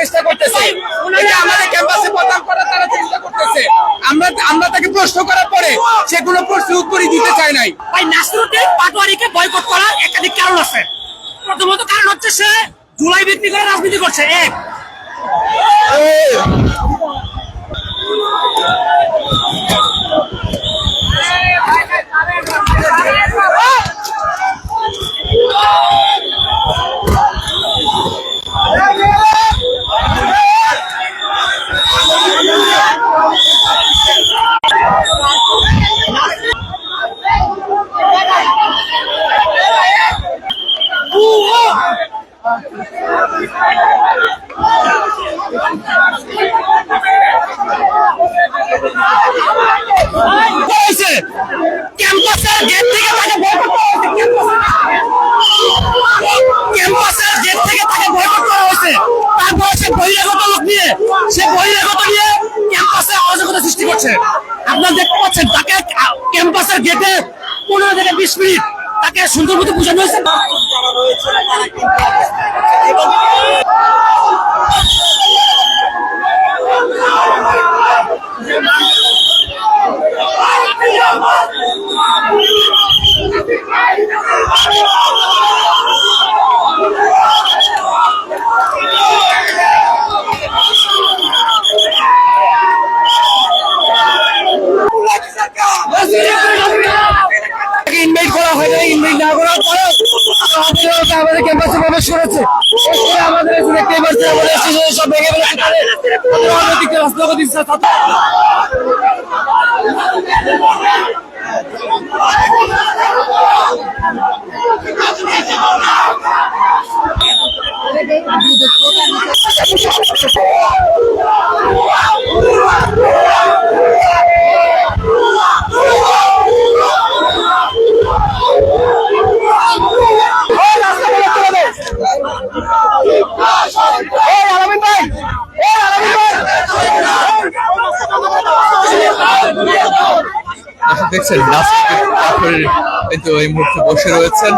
চেষ্টা করতেছে, আমাদের ক্যাম্পাসে বদনাম করার তারা চেষ্টা করতেছে। আমরা তাকে প্রশ্ন করার পরে সে কোনো প্রশ্নের উত্তরই দিতে চায় নাই। ভাই নাসরুদ্দিন পাটোয়ারিকে বয়কট করার একাধিক কারণ আছে। প্রথমত কারণ হচ্ছে সে জুলাই বিক্রি করে রাজনীতি করছে। এক ক্যাম্পাসের গেট থেকে তাকে বয়কট করা হয়েছে। ক্যাম্পাসের গেট থেকে তাকে বয়কট করা হয়েছে। তারপর সে বহিরাগত লোক নিয়ে ক্যাম্পাসে অরাজকতা সৃষ্টি করছে। আপনারা দেখতে পাচ্ছেন তাকে ক্যাম্পাসের গেটে 15 থেকে 20 মিনিট তাকে সুন্দর মতো বোঝানো হয়েছে। ইনভাইট করা হয় না, ইনভাইট না করার পরেও আমাদের ক্যাম্পাসে প্রবেশ করেছে। আমাদের দেখতে পাচ্ছি আমাদের সব ভেঙে রাজনৈতিক দেখছেন কিন্তু এই মুহূর্তে বসে রয়েছেন।